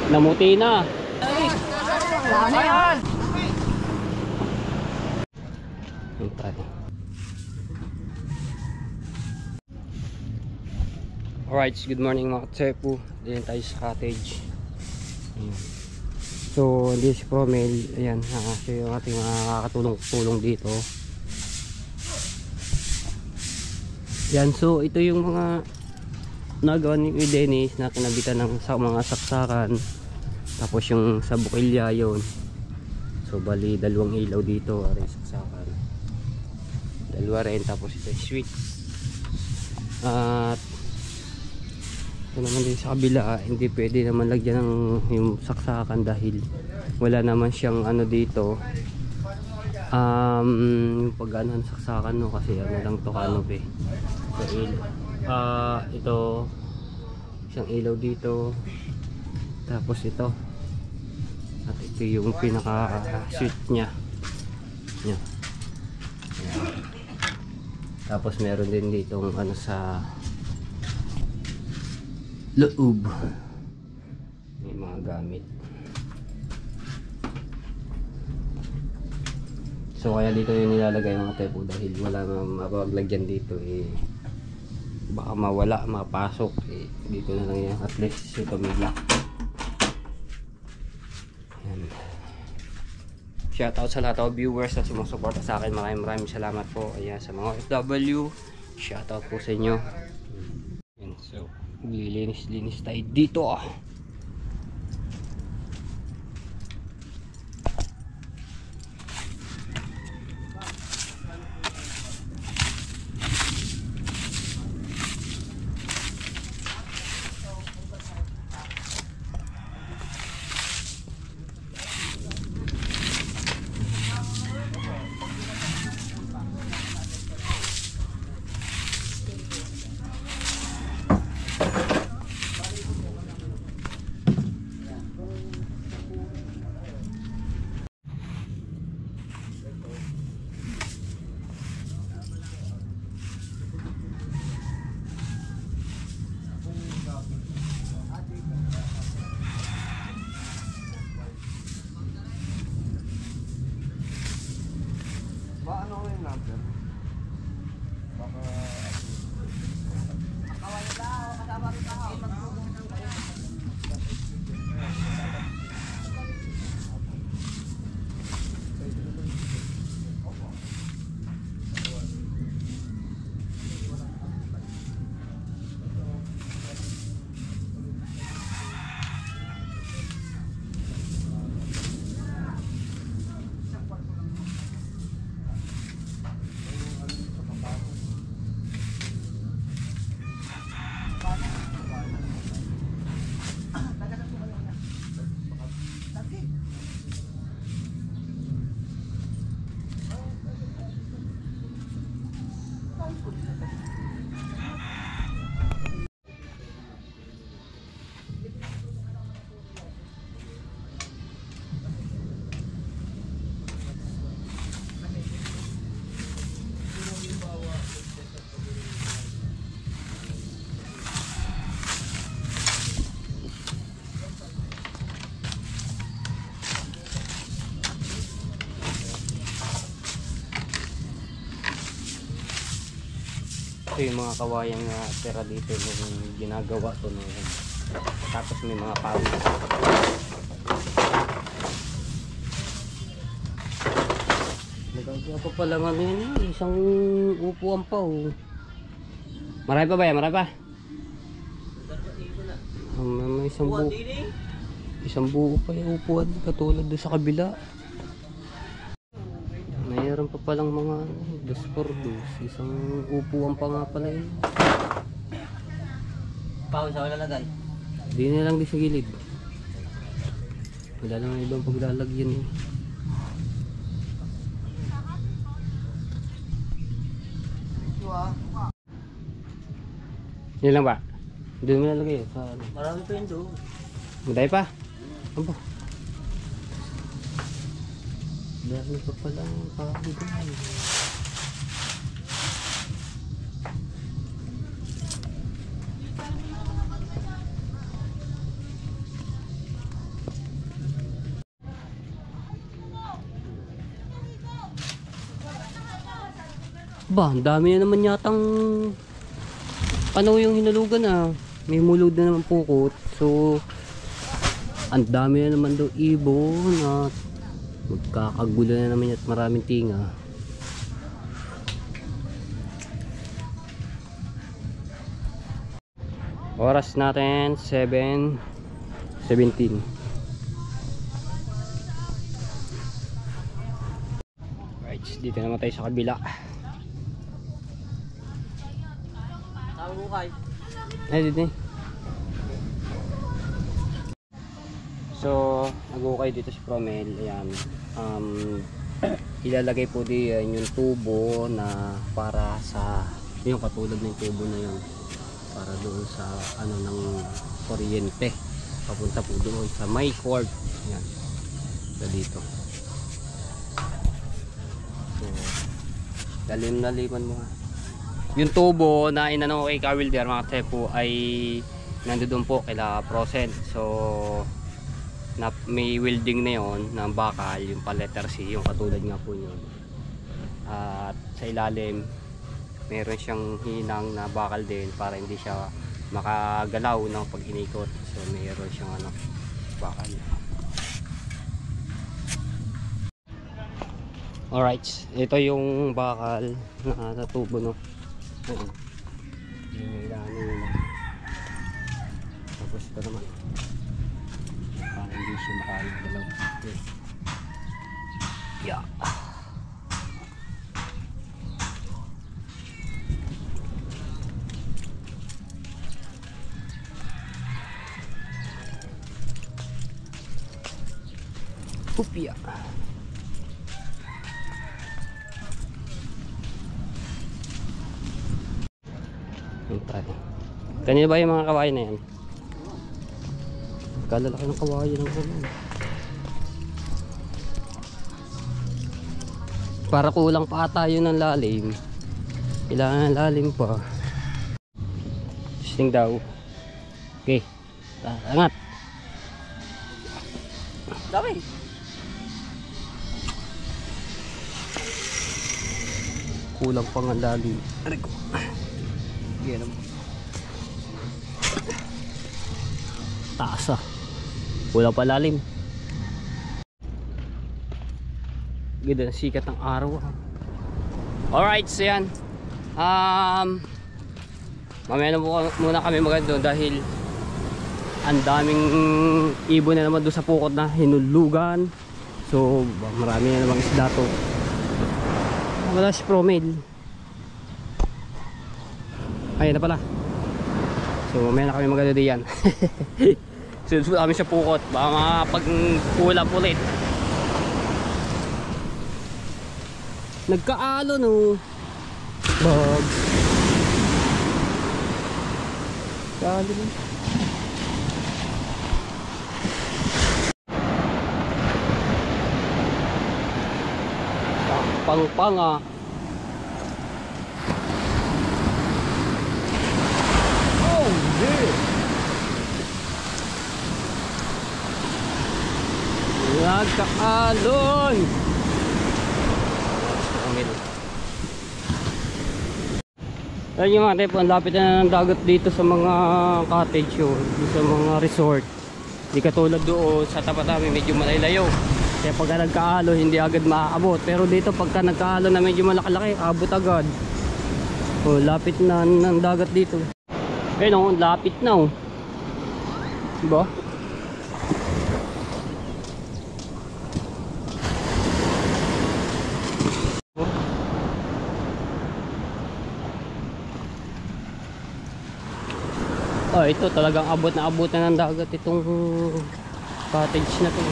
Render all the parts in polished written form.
Namuti na. Lama yan. Alright, good morning mga katsepu. Diyan tayo sa cottage. Ayan. So, hindi si Promel. Ayan, siya yung ating makakatulong dito. Yan, so ito yung mga nagawa ni Dennis na kinabitan ng mga saksakan. Tapos yung sa bukilya yun. So bali dalawang ilaw dito, aray saksakan. Dalawa rin, tapos ito yung switch. At ito naman din sa kabila, hindi pwede naman lagyan ng yung saksakan dahil wala naman siyang ano dito. Yung pag-ano ng saksakan, no, kasi ano lang to canopy. So ito isang ilaw dito, tapos ito, at ito yung pinaka switch nya. Yan. Tapos meron din dito ano sa loob, may mga gamit. So kaya dito yung nilalagay mga tepo dahil wala mapaglagyan dito eh, baka mawala, mapasok eh, dito na lang yan, at least ito may lock. Yan. Shoutout sa lahat ng viewers na sumusuporta sa akin, maraming salamat po. Ayan, sa mga FW, shoutout po sa inyo. Yan, so lilinis tayo dito. Ano ko yung number? Baka kasama rin ako. Ito yung mga kawayang tira dito nung ginagawa to nung, tapos may mga pawis. Nagagawa pa pala nga yun, isang upuan pa oh. Marami pa ba yan? Marami pa? May isang buo pa yung upuan katulad doon sa kabila. Mayroon pa palang mga 2x2, isang upuan pa nga pala yun. Pawis ako lalagay. Hindi na lang di sa gilid. Wala lang ibang paglalagyan eh. Yan lang ba? Doon mo nalagay sa ano? Marami pa yun doon. Maday pa? Ano ba? Dahil pa palang pahali doon. Ba, ang dami na naman yatang ano yung hinulugan ah. May mulod na naman pukot. So, ang dami na naman daw ibon at magkakagulo na naman at maraming tinga. Oras natin 7:17. Right, dito naman tayo sa kabila. Tawag mo kay. Ay, dito. So, nag-ukay dito si Promel. Ayan. Ilalagay po diyan yung tubo na para sa yung katulad ng tubo na yun para doon sa ano ng kuryente papunta po doon sa may cord. Ayan. So, dito. So, lalim na liman mo. Yung tubo na inano kay Kawilder mga tepo ay nandoon po kila Procel. So na may welding na yon ng bakal yung pa letter C, yung katulad nga po yun. At sa ilalim meron siyang hinang na bakal din para hindi siya makagalaw ng pag inikot. So meron siyang ano bakal. Alright, ito yung bakal na tubo no. Yung ilalim na. Tapos ito naman para hindi siya makagalaw. Okay. Yeah. Upya. Kanina ba yung mga kawayan na yan? Kalalaki ng kawayan ng kawayan. Para kulang pa ata yun ng lalim. Kailangan ng lalim pa. Testing daw. Okay. Angat. Dami. Kulang pa nga lalim. Aray ko. Yan naman. Taas ah. Kulang pa lalim. Ganda na sikat ng araw ah. Alright, so yan. Mamaya na muna kami maganda dahil ang daming ibon na naman doon sa pukot na hinulugan. So marami na namang isda to. Wala si Promel. Ayun na pala. So mamaya na kami maganda diyan. Sunod kami sa pukot. Baka makapagkulap ulit. Nagkaalo no. Bag. Kaalo no. Pang-pang ah. Oh yeah. Nagkaalon. Ayun yung mga tepo, ang lapit na ng dagat dito sa mga cottage yun, sa mga resort. Hindi katulad doon sa tapat namin medyo malaylayo. Kaya pagka nagkaalo hindi agad maaabot. Pero dito pagka nagkaalo na medyo malaki-laki, abot agad. Oh, lapit na ng dagat dito. Kaya no, lapit na oh. Diba? Oh, ito talagang abot na ng dagat itong cottage na to.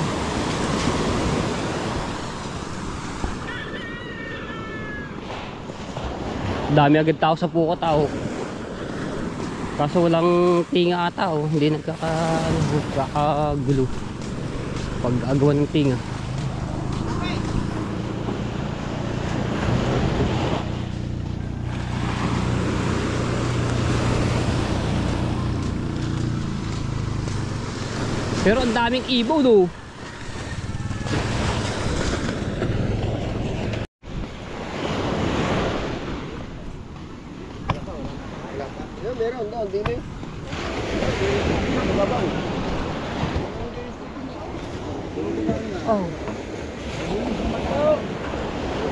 Dami agad tao sa pukot tao. Kaso walang tinga ata oh, hindi nagkakagulo pag agawan ng tinga. Pero ang daming ibaw do. meron doon, dili. Babaw. Oh.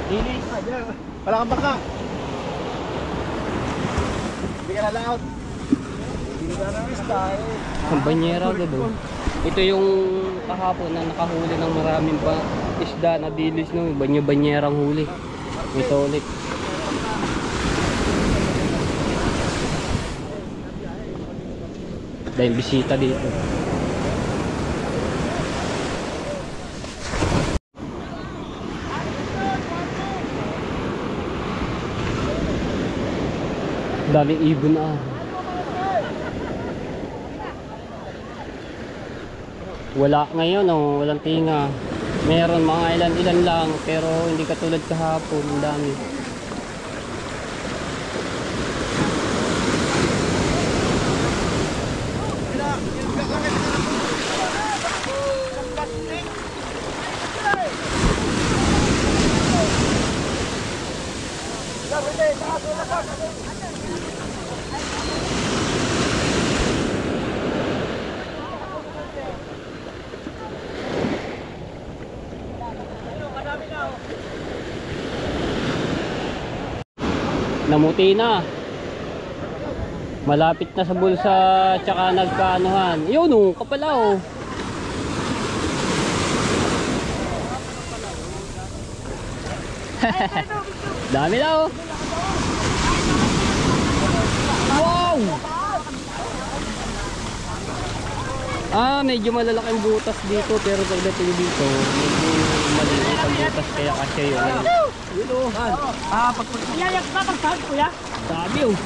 Dilis. Wala kang baka. Hindi ka nalaot. Hindi ka na style. Ang banyera agad oh. Ito yung kahapon na nakahuli ng maraming isda na dilis no, banyerang huli. Ito ulit. Dahil bisita dito. Daming ibon na. Wala ngayon oh, walang tinga. Meron mga ilan-ilan lang pero hindi katulad kahapon, ang dami. Namuti na. Malapit na sa bulsa tsaka nagkaanuhan. Yun oh, kapala oh. Dami na oh. Wow! Medyo malalaking butas dito pero pagdating dito, medyo maliit ang butas kaya kasya yun. Yun o. Iyayak ba pagsabi kuya? Sabi oh.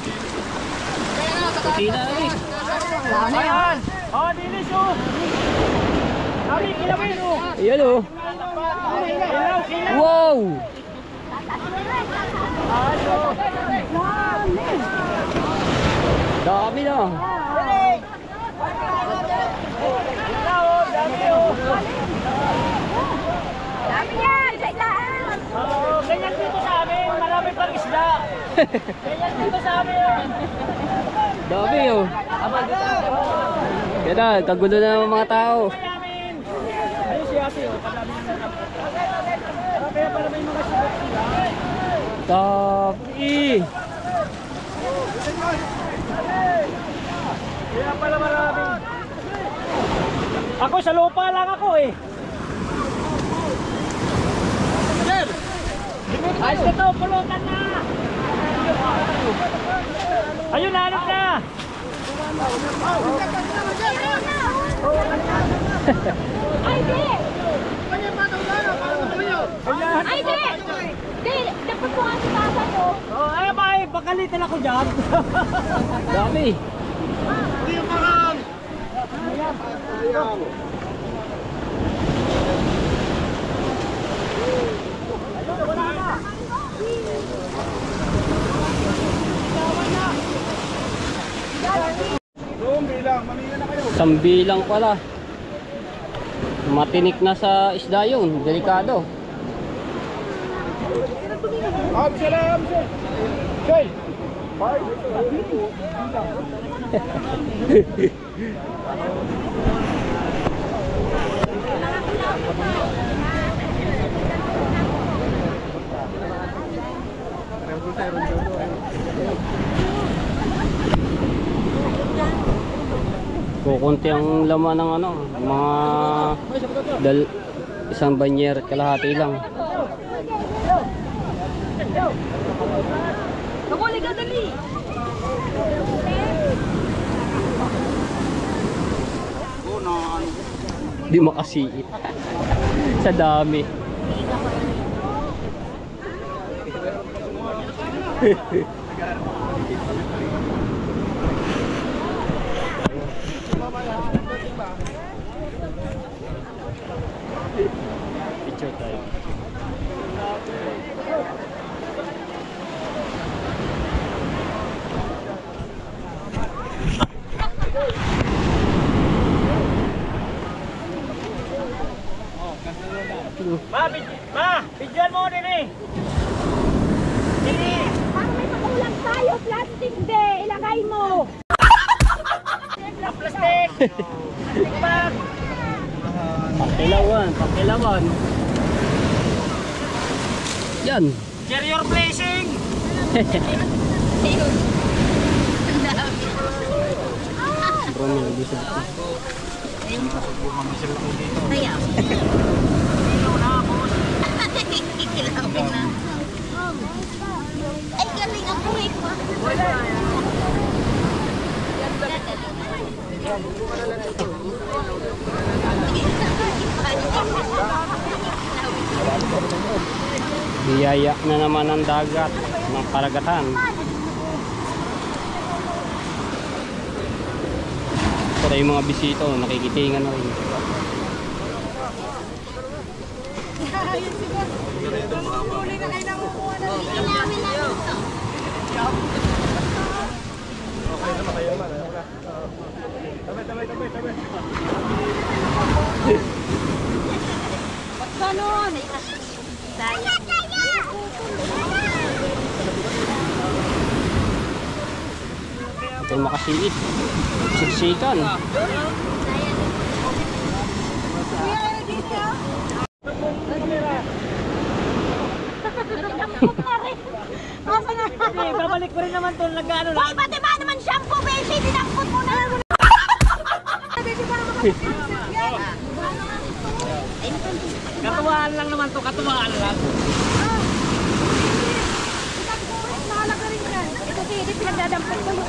Puti na eh. Dami yan! Oh, dilis oh! Dami, kilawin oh! Ayan oh. Kilaw, kilaw! Wow! Ano? Dami na. Kilaw oh, dami oh! Dami yan! Sa ilaan! Oo, ganyan dito sa amin, marami pang isda. Ganyan dito sa amin. Dami oh. Yan na, kagulo na ng mga tao. Mayamin. Ayun si ate oh, padami na. Kaya para may mga sigat sila. Tapi. Kaya pala marami. Ako sa lupa lang ako eh. Ayos na to, pulutan na! Ayun, nahanap na! Ay, di! Ay, di! Di! Dapat ko nga si Tata ko. Oh, ay, may bakalitan ako dyan. Dami. Sambilang pala. Matinik na sa isda yun. Delikado. Kukunti ang laman ng ano, mga isang banyer at kalahati lang. Nakuli ka dali! Di makasiit. Sa dami. Picture tayo. Bidyan mo din eh! Dini! Parang may pakulang tayo, plastic de! Ilagay mo! Pangkilawan. Yan. Share your blessing. Bro, may lagi sa dito. Ayaw. Kikilawin na. Ay, galing ang buhay ko. Biyaya na naman ang dagat ng karagatan. Para yung mga bisito, nakikitingan na rin. Ganon. Saya. Ito makasiit. Siksikan. Babalik ko rin naman to. Nag-ano lang. Hoy, pati ba naman shampoo, beshi? Dinampot mo na. Katuwaan lang naman to. Katuwaan lang. Ito si Edith, pinagdadampot ko yung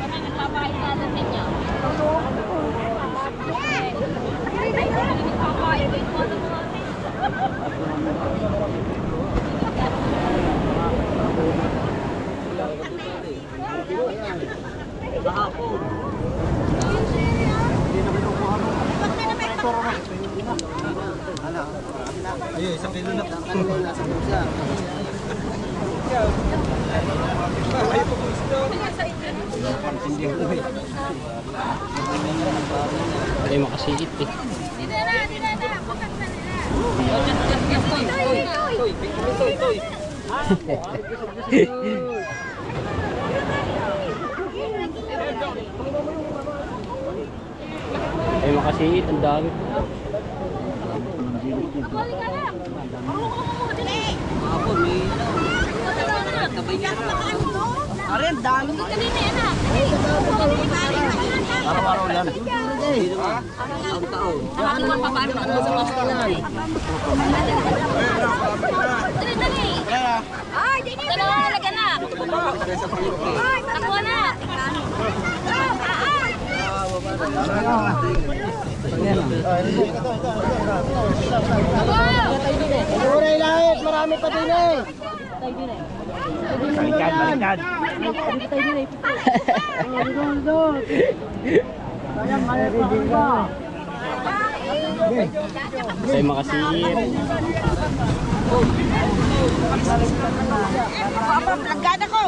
kami nagpapahit sa inyo. Ayun, isang kilo na. Ay makasiit eh. Ay makasiit, ang dami. Arin, dami. Araw-araw yan. Maraming mapapano na sa mga skinay. Dali. Ay, dalawa talaga na. Takbo na. Uray lahit, marami pa din eh. Balikan. Ay makasiit. Plagada ko.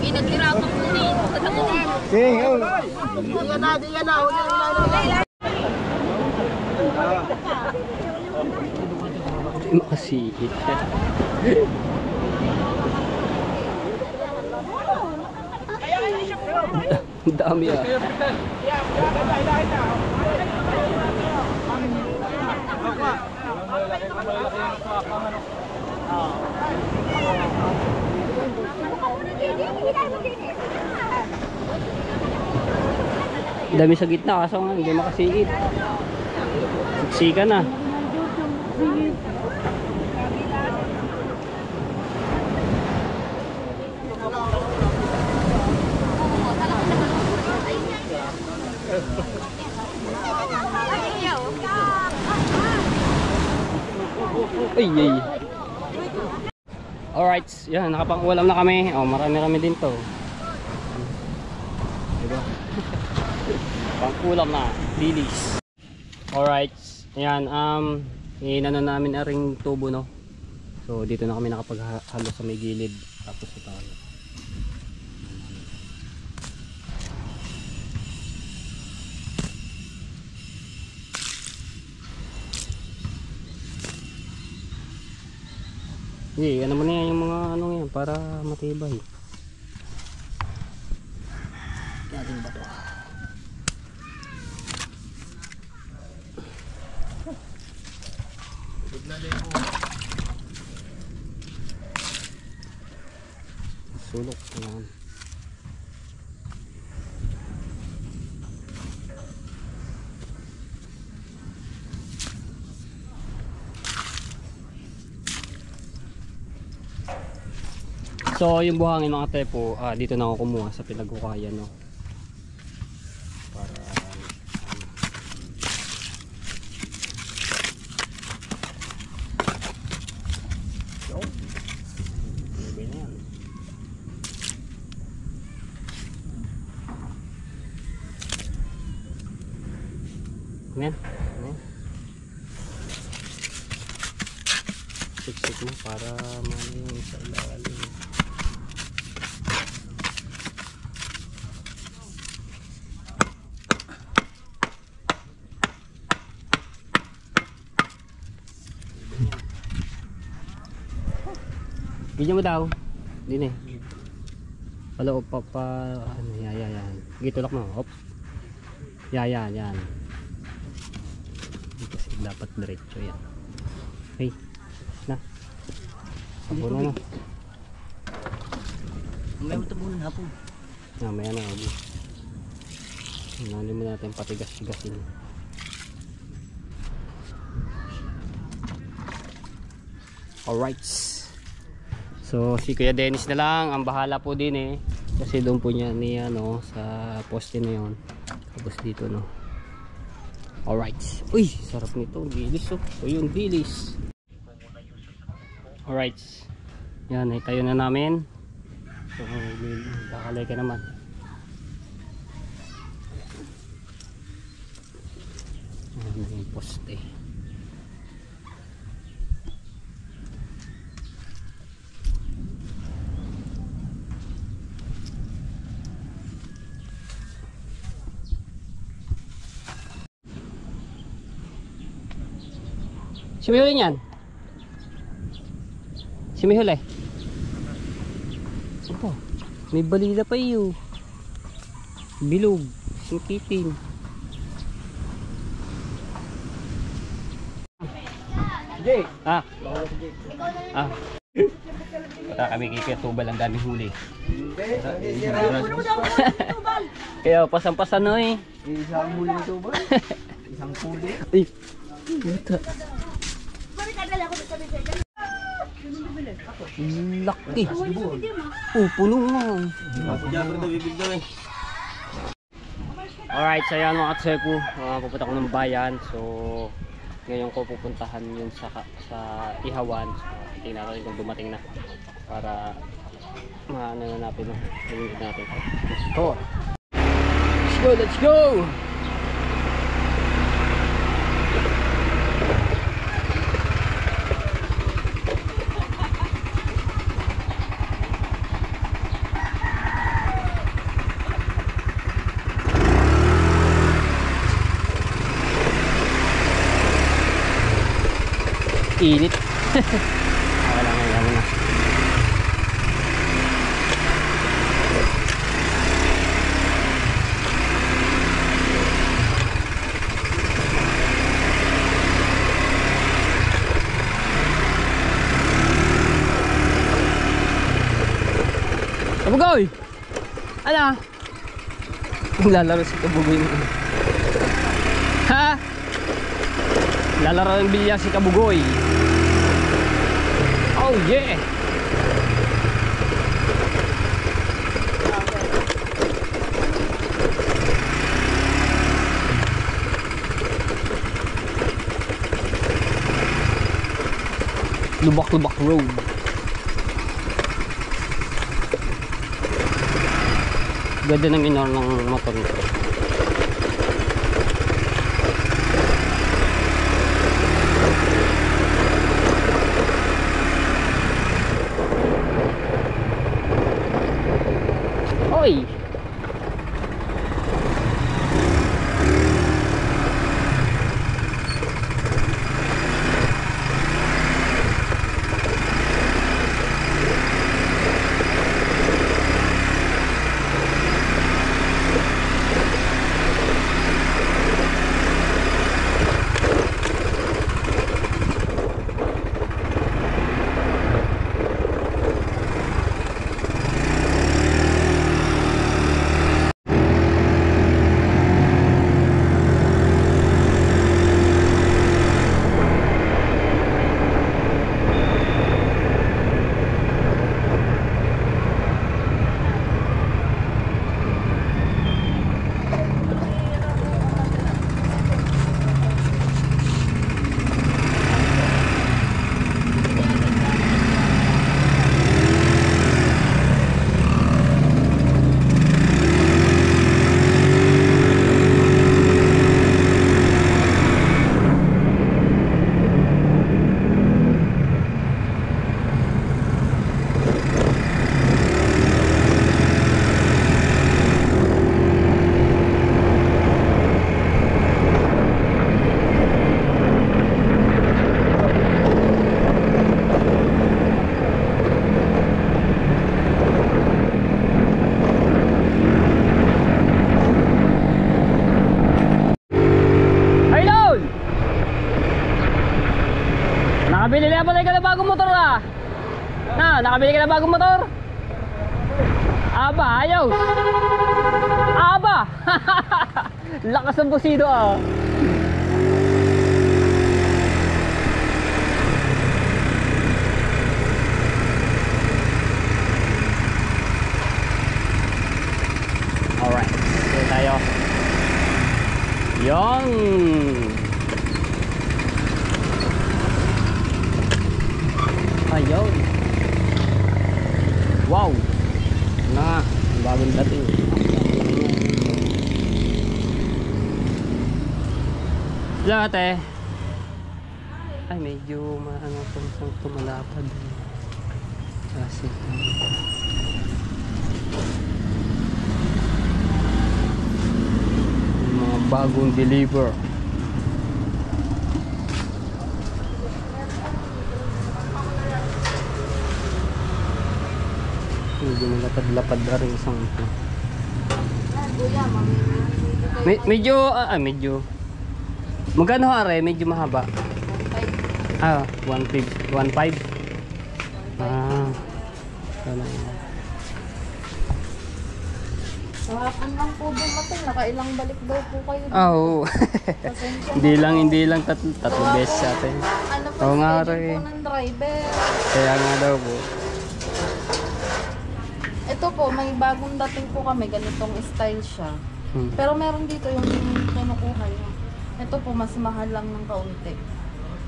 Inaghirapan ko ni. Sige. Diyan na. Ay makasiit. Ang dami ah. Dami sa gitna kaso nga hindi makasiit. Siksika na. Ay. Alright, yan, nakapang-ulam na kami. Oh, marami-rami din to. Diba? Pang-ulam na, lilis. Alright, yan, inano namin na ring tubo, no? So, dito na kami nakapaghalo sa may gilid. Tapos ito. Sige, ano mo na yan yung mga ano yan para matibay. Natin ba to? Sulok yan. So yung buhangin mga tepo, dito na ako kumuha sa pinaghukayan, no. Para Ayan. Ayan. Siksik mo para mali sa ilalim. Bigyan mo daw. Din eh. Paloob pa ano, yan. Gitulak mo. Hop. Yan. Kasi dapat diretso yan. Hey. Na. Tabunan na. May tabunan hapon. Mamaya na. Nalin mo natin patigas-tigasin. Alright. So si Kuya Dennis na lang ang bahala po din eh. Kasi doon po niya niya no sa poste na yon. Tapos dito no. Alright. Uy, sarap nito. Dilis oh. So yung dilis. Alright. Yan, itayo na namin. So bakalay ka naman. Ayan yung poste. Si Mihul yan. Si Mihul eh. Opo. May balila pa iyo. Bilog. Singkitin. Jay! Ah. Baka kami kikitubal ang daming huli. Kaya pasan-pasan na eh. Isang huli nito ba? Isang huli. Ay. Ito. Laki. Oh, puno nga. Alright, so yan mga katseku, pupunta ko ng bayan. So ngayon ko pupuntahan yun sa Ihawan. So tingnan natin kung dumating na para maano na natin natin. Oh. Let's go. Init. Wala na. Kabugoy! Ala! Lalaro si Kabugoy. Ha? Lalaro ng bilya si Kabugoy. Oh yeah. Lubak-lubak road. Ganda ng inor ng motor nito. Hoy! Nakabili na pala ka na bagong motor ah. Nakabili ka na bagong motor? Aba, ayaw. Aba. Lakas ng busido ah. Alright, okay tayo. Yung ayun. Wow. Na, bagong dating. Hello ate. Ay medyo maano pang tumalapad. Kasi mga bagong deliver. Medyo malapad-lapad na rin isang ito. Medyo magkano are? Medyo mahaba. 1.5. 1.5. Ano yun? Kahapon lang po dumating. Nakailang balik daw po kayo. Oo. Hindi lang tatlo beses sa atin. Ano po Oo nga schedule rin. po ng driver? Kaya nga daw po. Ito po, may bagong dating po kami. Ganitong style siya. Pero meron dito yung kinukuha niya. Ito po, mas mahal lang ng kaunti.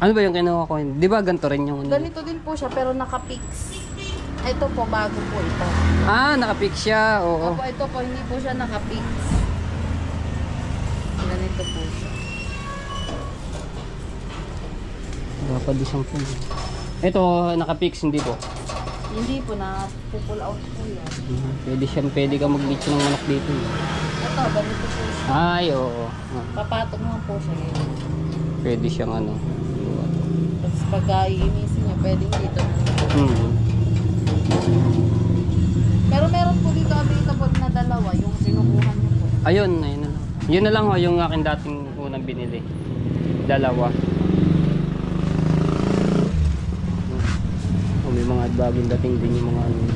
Ano ba yung kinuha ko? Di ba ganito rin yung Ganito din po siya, pero naka-fix. Ito po, bago po ito. Naka-fix siya. Oo. Opo, ito po, hindi po siya naka-fix. Ganito po siya. Dapat isang po. Ito, naka-fix, hindi po. Hindi po, na-pull out po yan. Pwede ka mag-leach ng manok dito. Ito, ganito po siya. Ay, oo. Papatong lang po siya. Pwede siyang ano. Tapos pag iinisin niyo, pwedeng dito na. Pero meron po dito available na dalawa, yung sinukuha niyo po. Ayun na lang. Yun na lang ho, yung akin dating unang binili. Dalawa. May mga bagong dating din yung mga ano.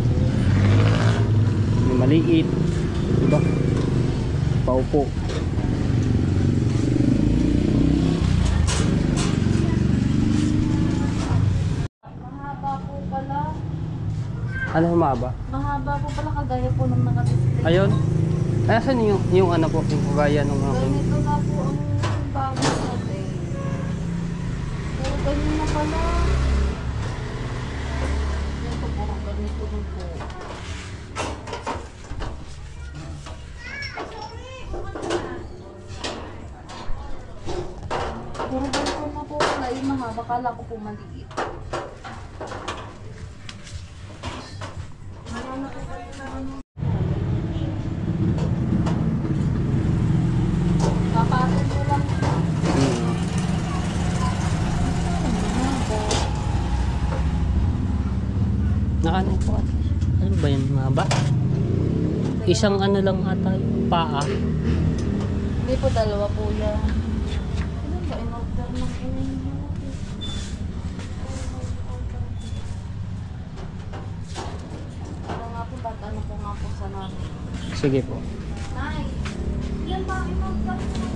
May maliit. Diba? Paupo. Mahaba po pala. Ano humaba? Mahaba po pala kagaya po nung nakadisplay. Ayun. Ay, asan yung ano po? Yung kagaya nung akin. Ganito na po ang bago natin. Pero ganyan na pala. Ito po, ganito din po. Puro ganito na po pala. Yung mahaba, kala ko po maliit. Papatong ko lang. Nakano po ate? Ano ba yan? Mahaba? Isang ano lang ata yung paa. Hindi po, dalawa po yan. Ano ba? In-order ng inyo. Ano nga po, ba't ano po nga po sa namin? Sige po. Nay, yan ba? In-order po ng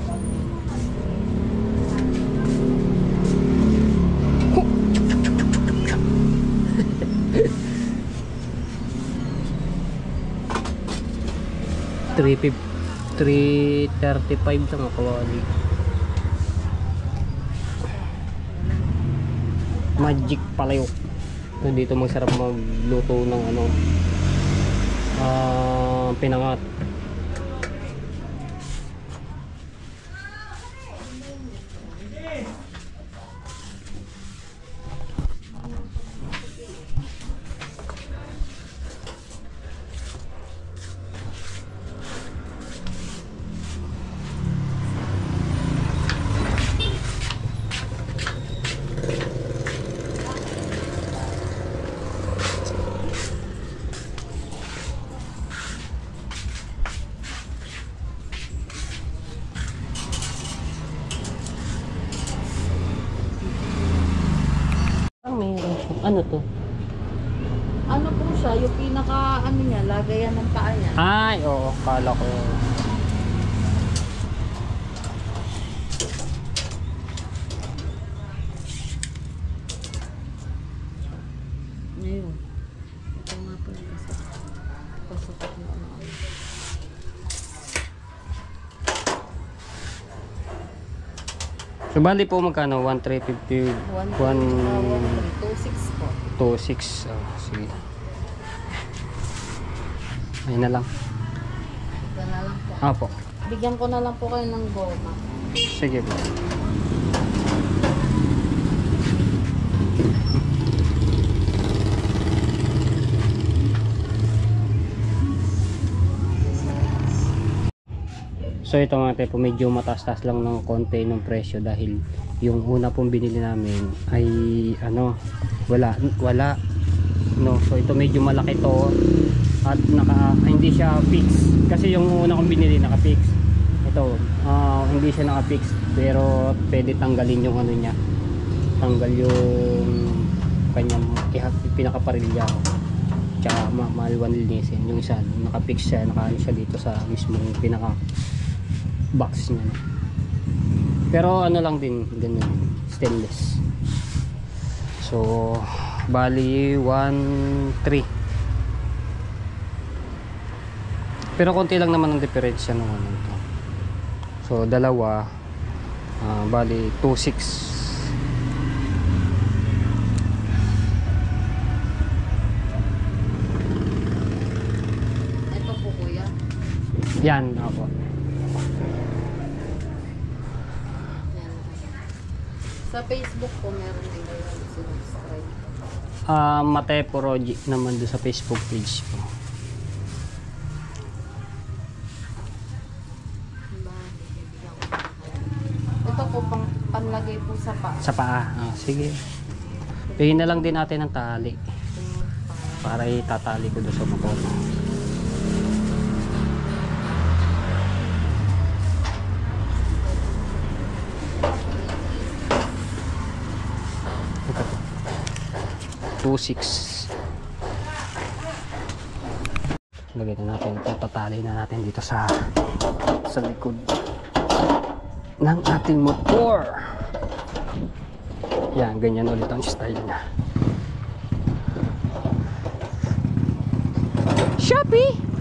$335 lang ako kawali. Magic palayo. So, dito masarap magluto ng ano pinangat. Ano to? Ano po siya, yung pinaka ano niya, lagayan ng paa niya. Ay, oo, kala ko. Ngayon. Ito nga po yung pasok na ano. So, bali po magkano? 1,350. 1,226 po. 2,6. Oh, sige. Ayun na lang. Ito na lang po. Apo. Bigyan ko na lang po kayo ng goma. Sige po. So ito nga po, medyo mataas-taas lang ng konti ng presyo dahil yung una pong binili namin ay ano, wala no. So ito medyo malaki to at hindi siya fix kasi yung una kong binili naka-fix. Ito hindi siya naka-fix pero pwede tanggalin yung ano niya. Tanggal yung kanyang pinakaparilya. Tsaka maluwan linisin. Yung isa naka-fix siya, naka-ano siya dito sa mismong pinaka box niya, no? Pero ano lang din ganun, stainless. So bali 1,300. pero konti lang naman ang diferensya ng ano to. So dalawa bali 2,600. Ito po kuya. Yan ako. Yan. Sa Facebook po meron din kayo subscribe. Mate Project naman doon sa Facebook page ko. Ito po pang panlagay po sa paa. Sa paa. Sige. Bigyan na lang din natin ng tali para itatali ko doon sa motor. Ito. 2,600. Lagay na natin ito. Tatali na natin dito sa likod ng ating motor. Yan, ganyan ulit ang style niya. Shopee!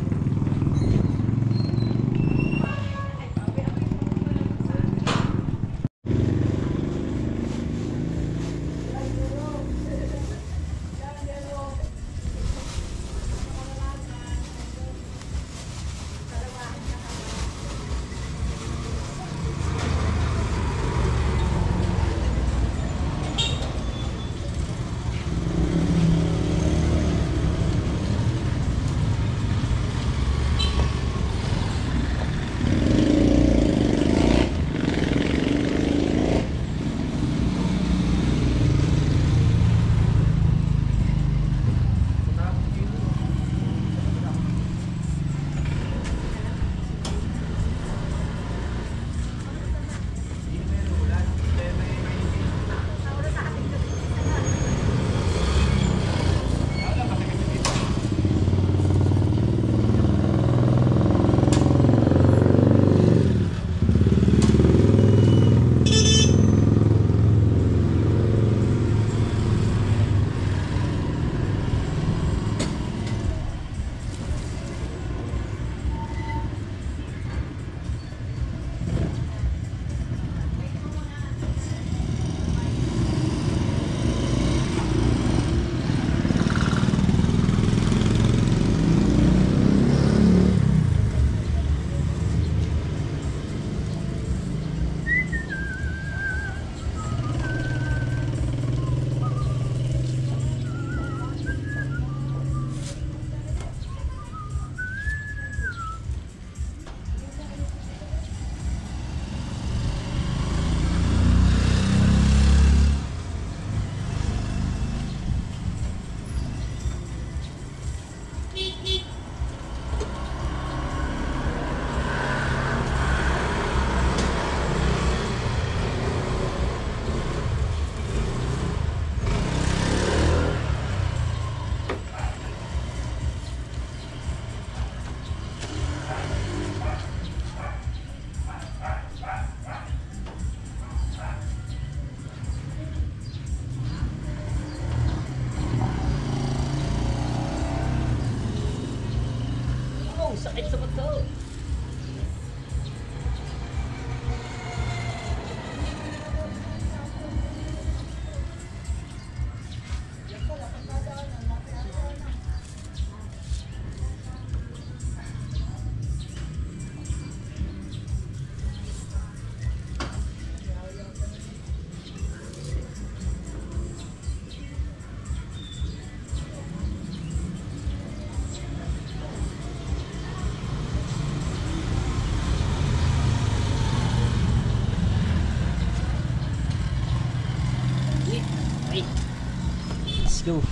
Yansu.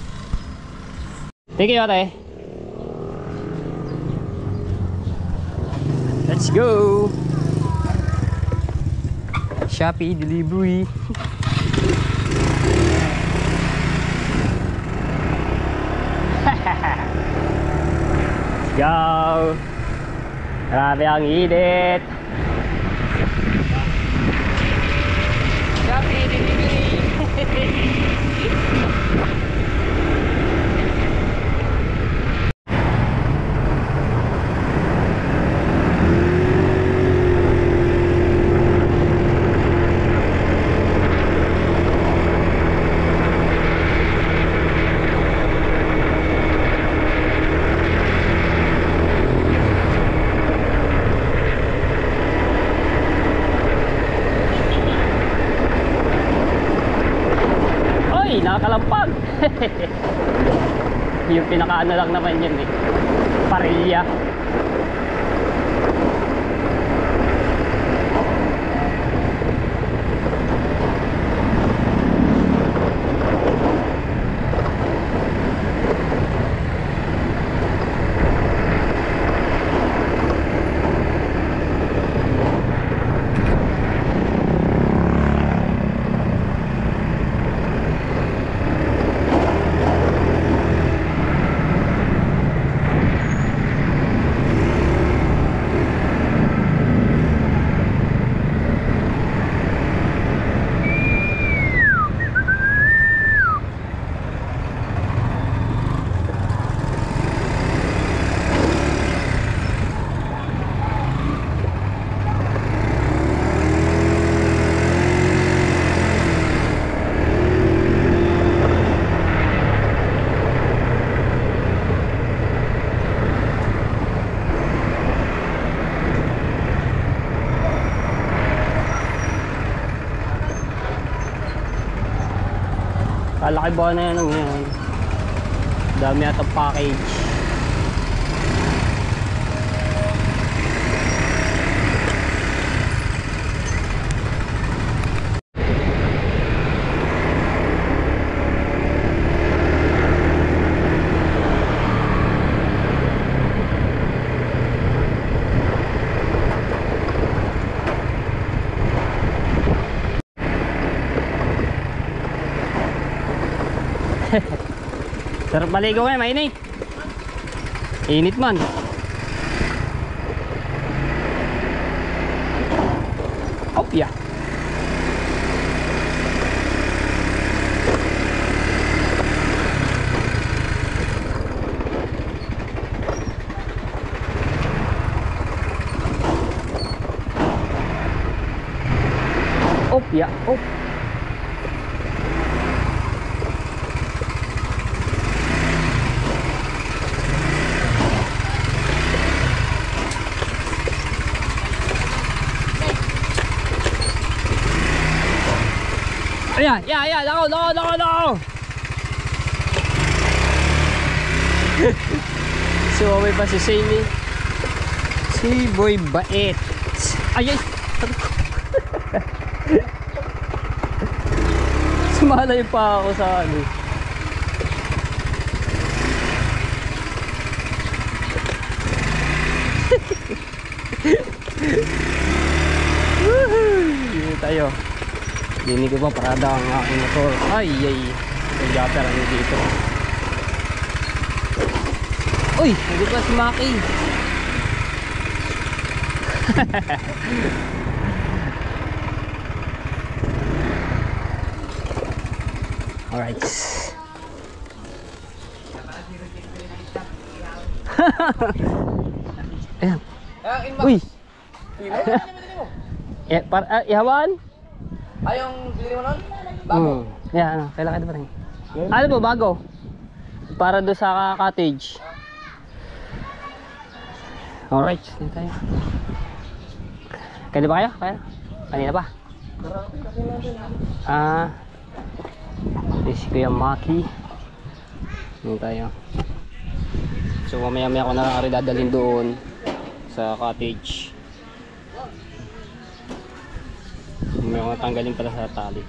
Thank you, ate. Let's go. Shopee delivery. Let's go. Grabe ang init. Shopee delivery. Nakakalampag. Yung pinakaano lang naman yun eh, parilya. Kalaki ba na yan ngayon? Dami yata package. Sarap maligo ngayon, mainit. Init man. Oh, yeah. Oh, yeah. Oh. Ayan, yeah, lako. Suwaway pa si Sammy. Si Boy Bait. Ay! Sumalay pa ako sa ano. Dito tayo. Dinig ko ba parada ang aking motor. Ay. Nag-japper ang dito. Uy, hindi pa si Maki. Alright. Ayan. Uy. Ihawan? Ayong bili mo nun? Bago? Yan, kailangan pa rin. Ano po, bago? Para doon sa cottage. Alright, dito tayo. Kaya ba kayo? Kaya? Kanina pa? Si Kuya Maki. Dito tayo. So mamaya ko na lang dadalhin doon sa cottage. May mga tanggalin pala sa tali.